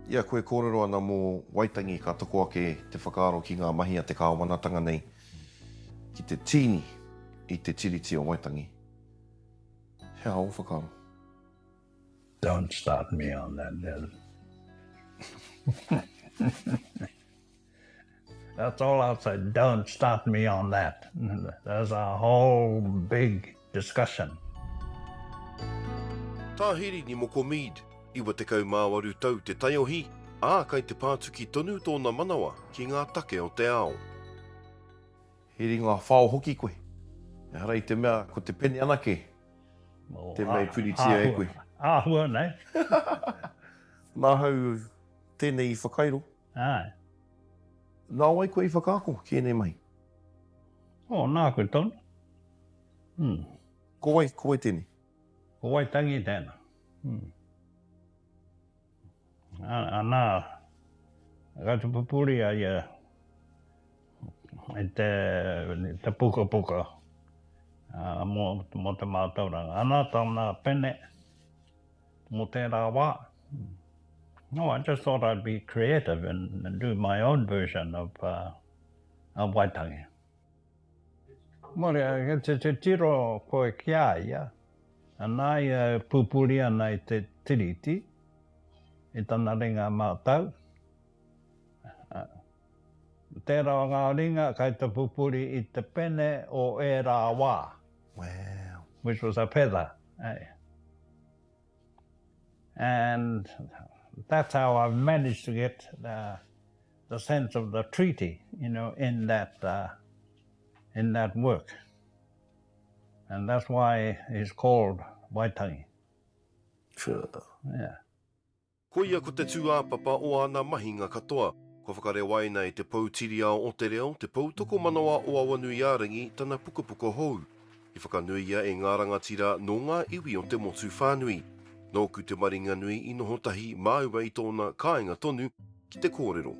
Ia koe kōrero ana mō waitangi ka toko ake te whakaaro ki ngā mahi a te kāwanatanga nei ki te tini I te tiriti o waitangi. Hea o whakaaro? Don't start me on that, Dylan. That's all I'll say. Don't start me on that. There's a whole big discussion. Ta Hirini Moko Mead, iwa te kau māwaru tau te taiohi, kai te pātuki tonu tōna manawa ki ngā take o te ao. Hiri ngā whao hoki koe. E harai te mea ko te pene anake. Te mei puritia e koe. Āhua nei. Nā hau tēnei I whakairo. Ai. Nā wai koe I whakaako, kēnei mai. Nā koe tonu. Ko wai tēnei. Ko wai tangi tēnā. Nā, ka te pupuri a ia te puka mo te mātauranga. Anā tāna pene mo tērā wā. No, I just thought I'd be creative and do my own version of waitangi. Mori, te tiro koe kia ia. Anai pupuri ana I te tiriti, I tana ringa mātau. Tērā ngā ringa kai te pupuri I te pene o e rā wā. Wow. Which was a feather. And that's how I've managed to get the sense of the treaty, in that work. And that's why it's called waitangi. Sure. Yeah. Ko ia ko te tūāpapa o ana mahi ngā katoa, ko whakare waina I te pautiri ao o te reo, te pautoko manawa o awanui ārangi tana pukapuka hou. I whakanui ia e ngā rangatira no ngā iwi o te motu whānui. Nōku te maringa nui I noho tahi māua I tōna kāinga tonu ki te kōrero.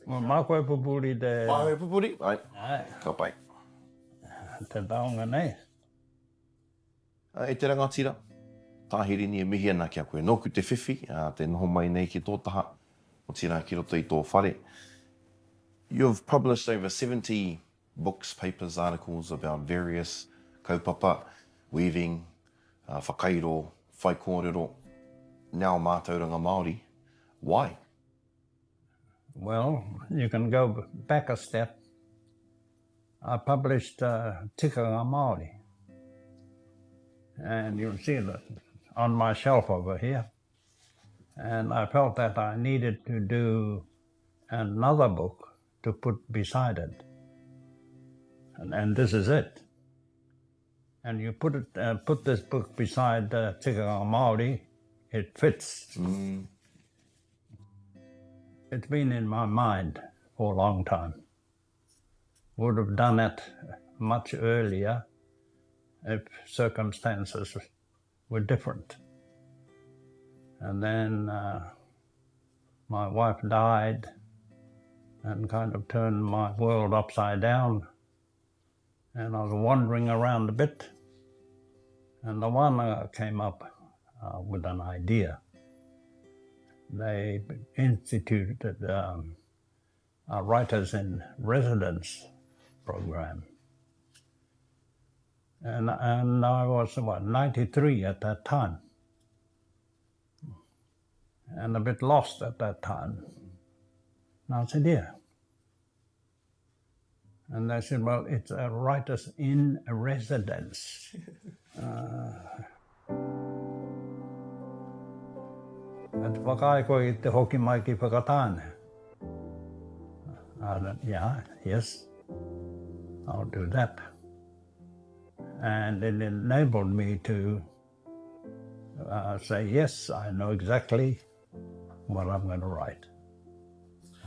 Mā koe pupuri te... Mā koe pupuri? Ai. Ai. Ka pai. Te taonga nei. E te rangatira, Tā Hirini e mihi ana kia koe. Nōku te whiwhi, te noho mai nei ki tō taha, o tira ki roto I tō whare. You've published over 70 books, papers, articles about various kaupapa, weaving, whakairo, whai kōrero, now Matauranga Māori. Why? Well, you can go back a step. I published Tikanga Māori. And you'll see that on my shelf over here. And I felt that I needed to do another book to put beside it. And this is it. And you put this book beside Tikanga Māori, it fits. It's been in my mind for a long time. Would have done it much earlier if circumstances were different. And then my wife died and kind of turned my world upside down. And I was wandering around a bit, and the one came up with an idea. They instituted a Writers in Residence program. And I was, 93 at that time. And a bit lost at that time. And I said, yeah. And they said, well, it's a Writers in Residence. And whakai koe te hoki mai ki whakatāne. I said, yeah, yes, I'll do that. And it enabled me to say, yes, I know exactly what I'm going to write.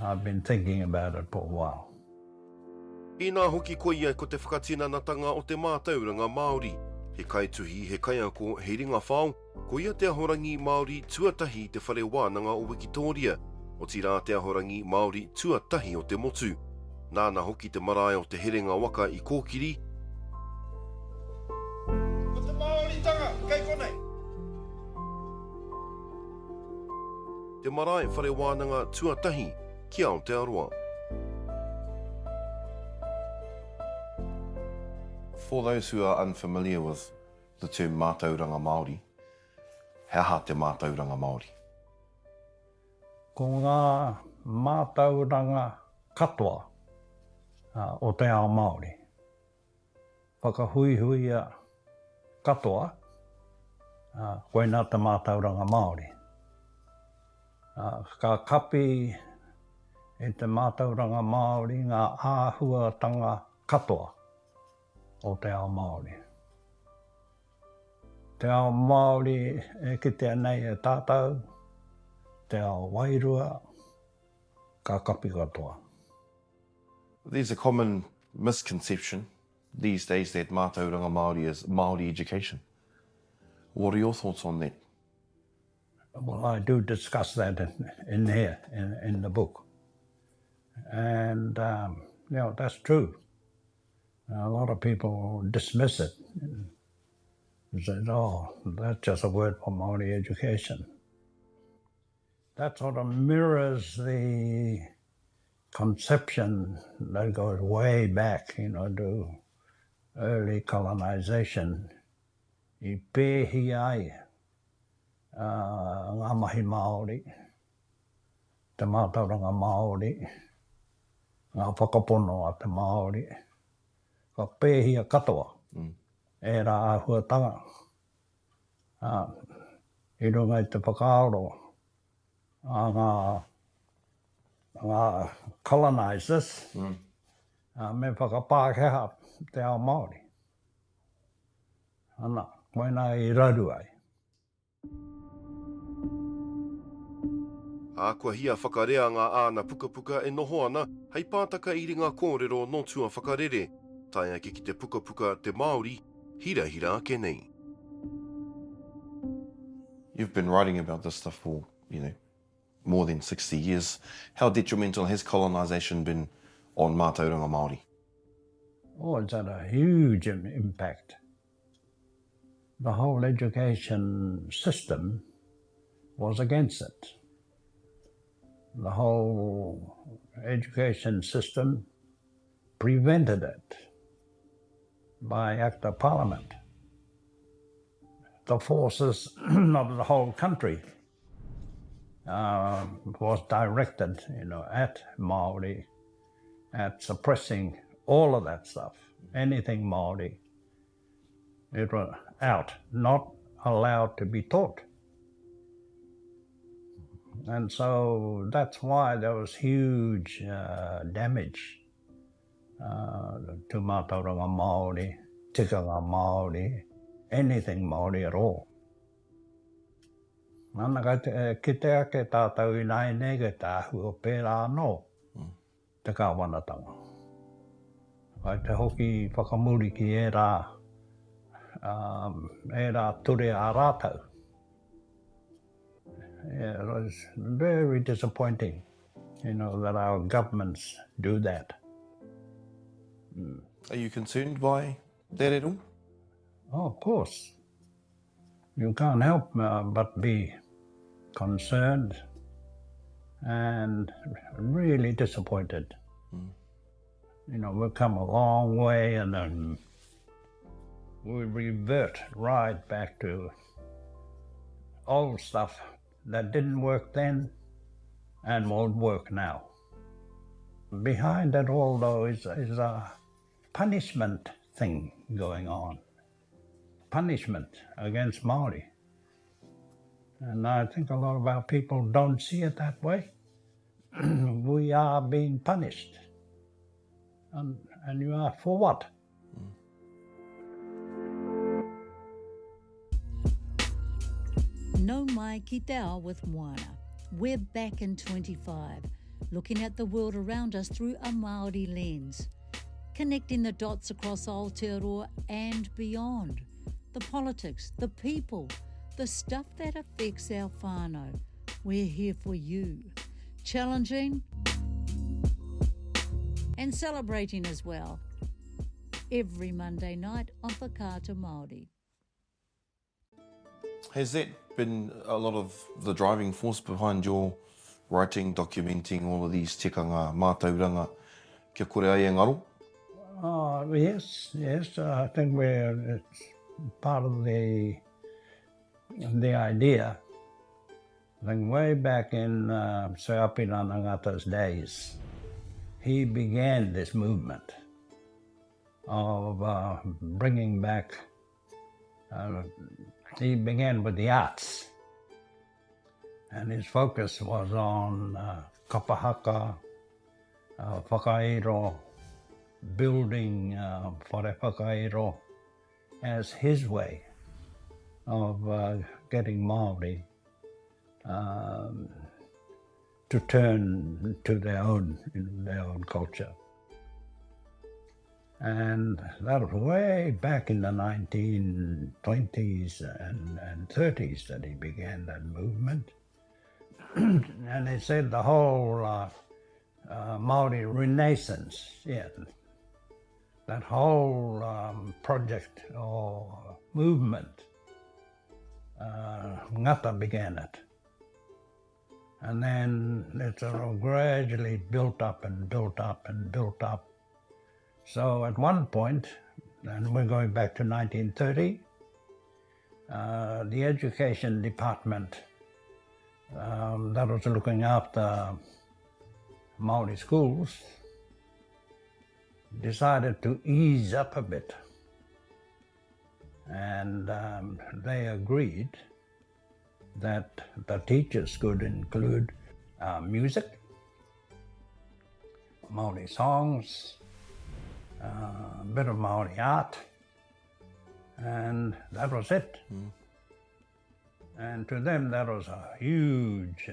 I've been thinking about it for a while. I nā hoki koe ia ko te whakatinanatanga o te mātauranga Māori. He kaituhi, he kaiako, he ringa whao, ko ia te ahorangi Māori tuatahi te whare wānanga o Wikitoria, o tira te ahorangi Māori tuatahi o te motu. Nāna hoki te marae o te herenga waka I kōkiri. Ko te Māori tanga, kei konei! te marae whare wānanga tuatahi ki Aotearoa. For those who are unfamiliar with the term Matauranga Māori, he aha te Matauranga Māori? Ko ngā mātauranga katoa o te ao Māori. Whakahuihuia katoa, koe nā te Matauranga Māori. Ka kapi e te Matauranga Māori ngā āhuatanga katoa o te ao Māori. Te ao Māori e kitea nei e tātou, te ao wairua, ka kapi katoa. There's a common misconception these days that Matauranga Māori is Māori education. What are your thoughts on that? Well, I do discuss that in here, in the book. And, that's true. A lot of people dismiss it. They say, oh, that's just a word for Māori education. That sort of mirrors the conception that goes way back, to early colonization. I pēhi ai ngā mahi Māori, te Matauranga Māori, ngā whakapono a te Māori, ka pēhia katoa, e rā āhuatanga. I runga i te whakaaro, ngā colonizers, me whakapākeha te ao Māori. Ana, koina I raru ai. A kua hia whakarea ngā āna pukapuka e noho ana hei pātaka I ringa kōrero no tua whakarere, tae ake ki te pukapuka te Māori, hira hira ake nei. You've been writing about this stuff for, more than 60 years. How detrimental has colonisation been on Matauranga Māori? Oh, it's had a huge impact. The whole education system was against it. The whole education system prevented it by Act of Parliament. The forces of the whole country was directed, at Māori, at suppressing all of that stuff, anything Māori. It was out, not allowed to be taught. And so that's why there was huge damage to Matauranga Māori, tikanga Māori, anything Māori at all. Nana ki te ake tātou I nai nege tāhu o pērā anō, te kāwanatanga. Kai te hoki whakamuri ki e rā ture a rātou. It was very disappointing, that our governments do that. Are you concerned by that at all? Oh, of course. You can't help but be concerned and really disappointed. We've come a long way and then we revert right back to old stuff that didn't work then and won't work now. Behind it all, though, is a punishment thing going on. Punishment against Māori. And I think a lot of our people don't see it that way. We are being punished. And you are for what? No mai ki te ao with Moana. We're back in 25, looking at the world around us through a Māori lens, connecting the dots across Aotearoa and beyond. The politics, the people, the stuff that affects our whānau. We're here for you, challenging and celebrating as well. Every Monday night on Whakaata Māori. Has that been a lot of the driving force behind your writing, documenting all of these tikanga, mātauranga, kia kore ai e ngaro? Yes, I think it's part of the idea. I think way back in Sir Hirini days, he began this movement of bringing back, he began with the arts, and his focus was on kapahaka, whakairo, building whare whakairo as his way of getting Māori to turn to their own culture. And that was way back in the 1920s and 30s that he began that movement. And he said the whole Māori Renaissance, that whole project or movement, ngata began it. And then it sort of gradually built up and built up and built up. So at one point, and we're going back to 1930, the education department that was looking after Māori schools decided to ease up a bit. And they agreed that the teachers could include music, Māori songs, a bit of Māori art, and that was it. And to them that was a huge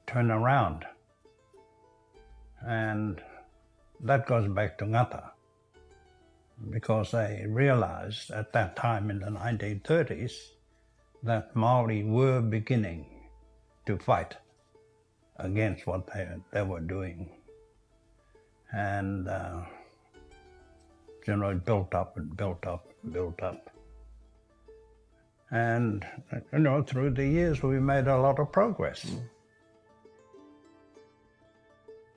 turnaround. And that goes back to ngata, because they realized at that time in the 1930s that Māori were beginning to fight against what they were doing. And it built up and built up and built up. And through the years we made a lot of progress.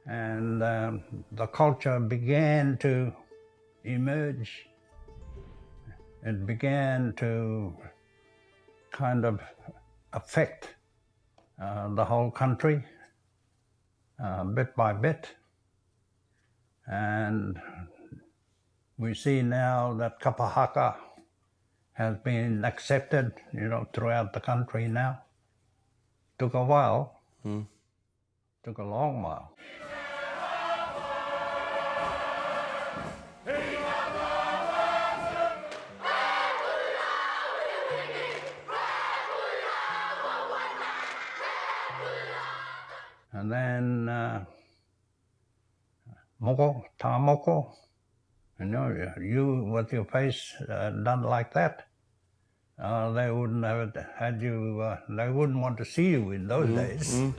And the culture began to emerge. It began to kind of affect the whole country bit by bit. And we see now that kapahaka has been accepted, throughout the country now. Took a while, took a long while. And then moko, ta moko, you with your face done like that, they wouldn't have had you, they wouldn't want to see you in those days.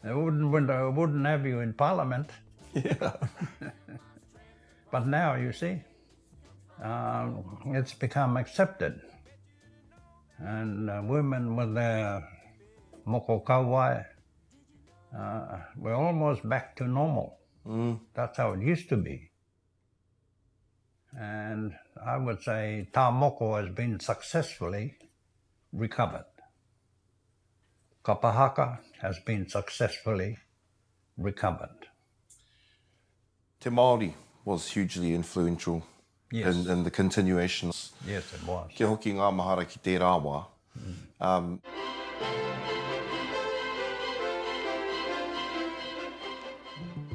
They wouldn't have you in Parliament. Yeah. But now, you see, it's become accepted. And women with their moko kauai, we're almost back to normal. That's how it used to be. And I would say ta moko has been successfully recovered. Kapahaka has been successfully recovered. Te Māori was hugely influential in the continuations. Yes, it was. Kia hoki ngā mahara ki te rāwa. Well,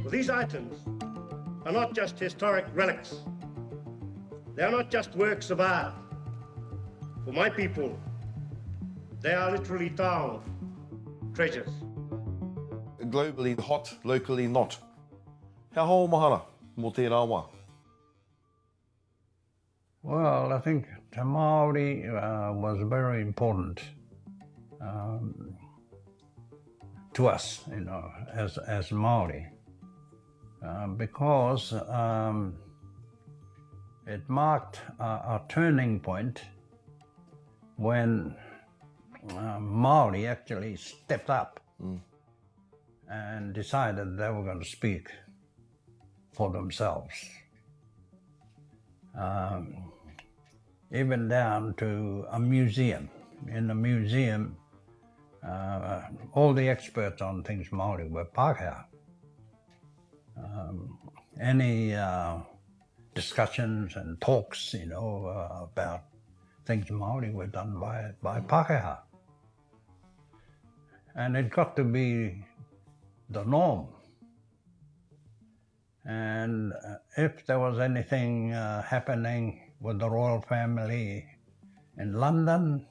these items are not just historic relics. They are not just works of art. For my people, they are literally town treasures. Globally hot, locally not. Hea hou mahara mō te rāwa? Well, I think Te Māori was very important. to us, you know, as Māori, because it marked a turning point when Māori actually stepped up and decided they were going to speak for themselves. Even down to a museum. In the museum, all the experts on things Māori were Pākehā. Any discussions and talks, you know, about things Māori were done by Pākehā. And it got to be the norm. And if there was anything happening with the royal family in London,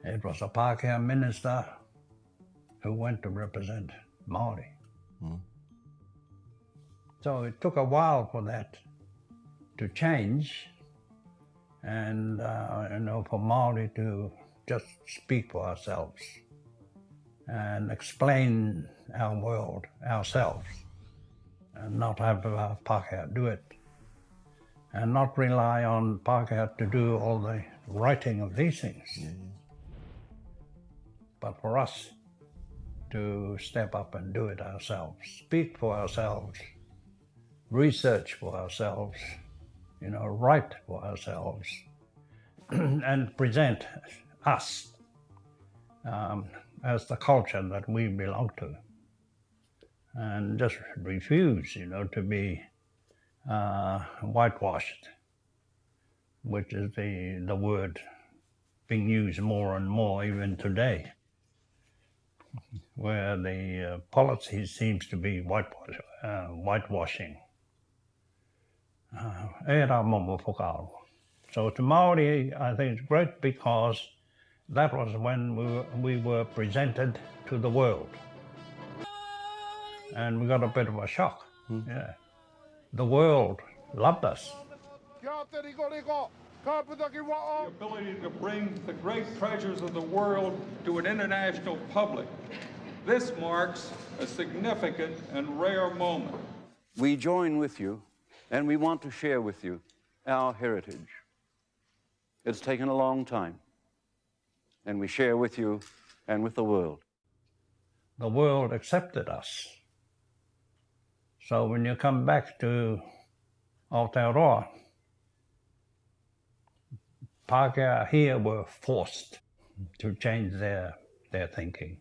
it was a Pākehā minister who went to represent Māori. So it took a while for that to change, and you know, for Māori to just speak for ourselves and explain our world ourselves, and not have Pākehā do it, and not rely on Pākehā to do all the writing of these things. But for us to step up and do it ourselves, speak for ourselves, research for ourselves, you know, write for ourselves, and present us as the culture that we belong to, and just refuse, you know, to be whitewashed, which is the word being used more and more even today, where the policy seems to be whitewashing. So to Māori, I think it's great because that was when we were presented to the world. And we got a bit of a shock. Yeah. The world loved us. The ability to bring the great treasures of the world to an international public. This marks a significant and rare moment. We join with you, and we want to share with you our heritage. It's taken a long time, and we share with you and with the world. The world accepted us. So when you come back to Aotearoa, Pākehā here were forced to change their thinking.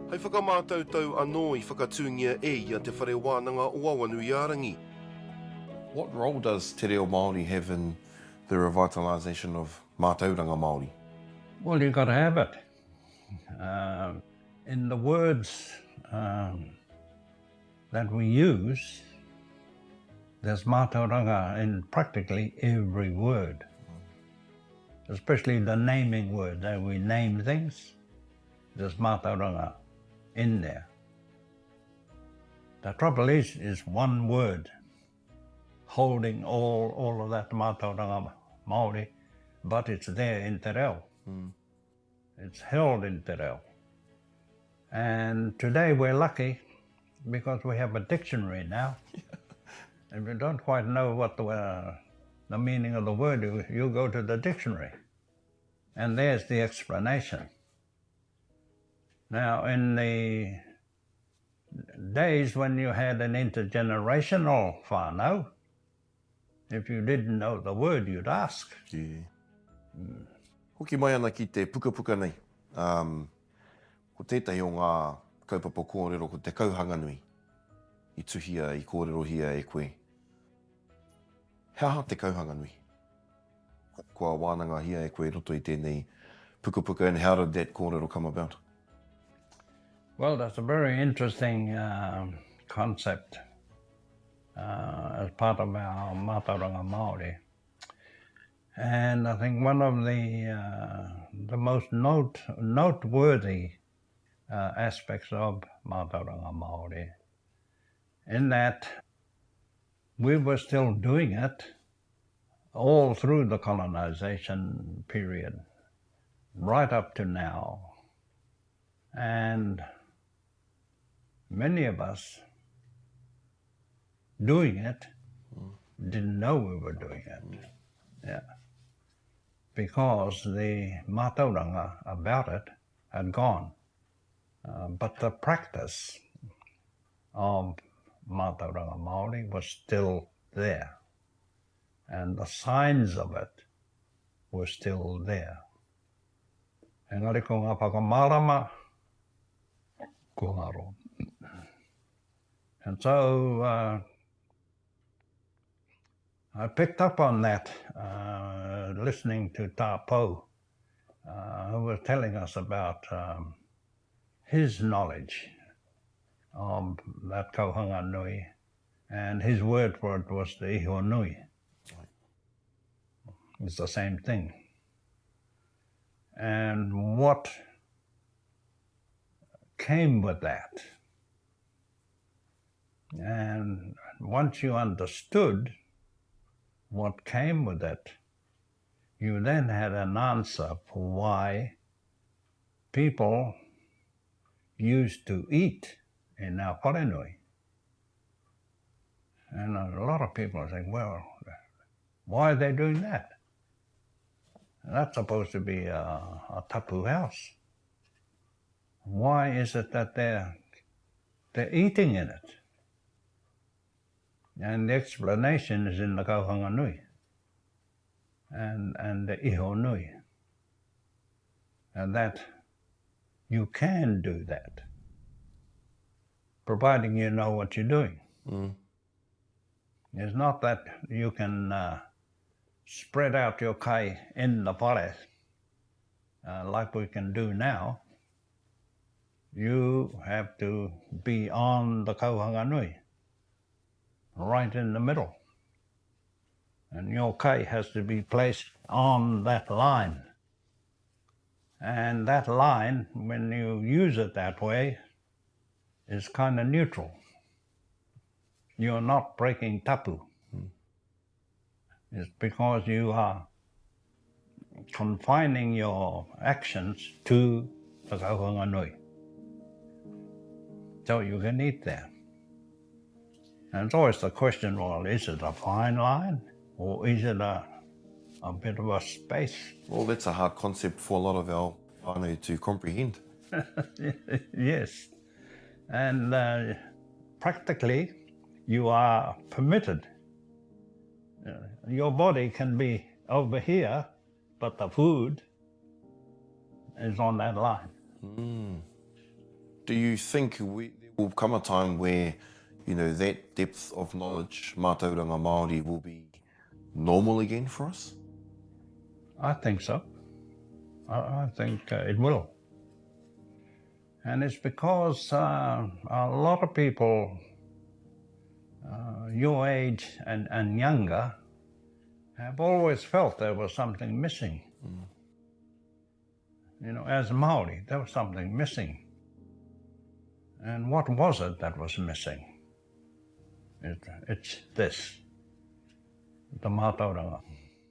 Hei whakamātautau anō I whakatūngia ia te whare wānanga o Awanuiarangi. What role does Te Reo Māori have in the revitalization of Matauranga Māori? Well, you've got to have it. In the words that we use, there's mātauranga in practically every word, especially the naming word. That we name things, there's mātauranga in there. The trouble is one word holding all of that Matauranga Māori, but it's there in Te Reo. It's held in Te Reo. And today we're lucky because we have a dictionary now. If you don't quite know what the meaning of the word is, you go to the dictionary, and there's the explanation. Now, in the days when you had an intergenerational whānau, if you didn't know the word, you'd ask. Hoki mai ana ki te puka nei. Ko tētahi o ngā kaupapa kōrero ko te kauhanga nui. I tuhia, I kōrero hia e koe. He aha te kauhanga nui? Kua wānanga hia e koe roto I tēnei puka and how did that kōrero come about? Well, that's a very interesting concept as part of our Matauranga Māori. And I think one of the most noteworthy aspects of Matauranga Māori, in that we were still doing it all through the colonization period, right up to now. And many of us doing it didn't know we were doing it. Yeah. Because the matauranga about it had gone. But the practice of Matauranga Māori was still there. And the signs of it were still there. Engari ko ngā whakamārama, ko ngaro. And so I picked up on that listening to Ta Po, who was telling us about his knowledge of that kauhanga nui, and his word for it was the iho nui. It's the same thing. And what came with that, and once you understood what came with it, you then had an answer for why people used to eat in our wharenui. And a lot of people are saying, well, why are they doing that? That's supposed to be a tapu house. Why is it that they're eating in it? And the explanation is in the kauhanga nui and the iho nui. And that you can do that, providing you know what you're doing. It's not that you can spread out your kai in the forest like we can do now. You have to be on the kauhanga nui, right in the middle. And your kai has to be placed on that line. And that line, when you use it that way, is kind of neutral. You're not breaking tapu. It's because you are confining your actions to the kauhanga nui. So you can eat there. And it's always the question, well, is it a fine line or is it a bit of a space? Well, that's a hard concept for a lot of our whānau to comprehend. Yes. And practically, you are permitted. Your body can be over here, but the food is on that line. Do you think there will come a time where, you know, that depth of knowledge, Matauranga Māori, will be normal again for us? I think so. I think it will. And it's because a lot of people your age and younger have always felt there was something missing. You know, as Māori, there was something missing. And what was it that was missing? It's this, the mātauranga.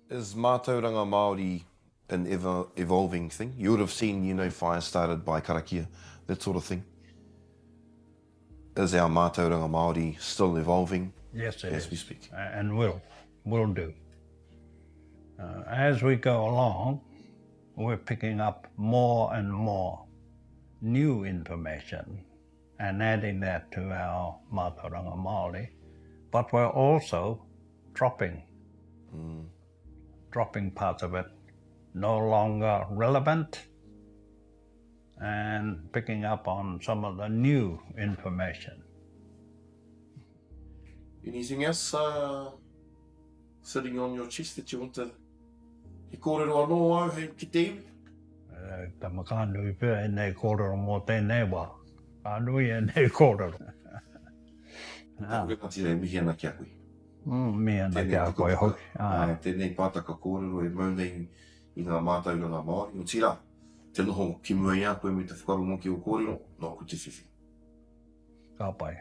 Is Matauranga Māori an ever-evolving thing? You would have seen, you know, fire started by karakia, that sort of thing. Is our Matauranga Māori still evolving? Yes, it as is. we speak? And will do. As we go along, we're picking up more and more new information and adding that to our Matauranga Māori, but we're also dropping parts of it, no longer relevant, and picking up on some of the new information. Anything else sitting on your chest that you want to he kōrero anō au hei ki te iwi? Ta makānui pia e nei kōrero mō tēnei wā. Kānui e nei kōrero. Ngati rei mihi ana ki a koe. Mihi ana ki a koe hoki. Tēnei pātaka kōrero e maunei i ngā Matauranga Māori. O tira, te noho ki mua i a koe me te whakarongo ki o kōrero, nō ku te whiwhi. Ka pai.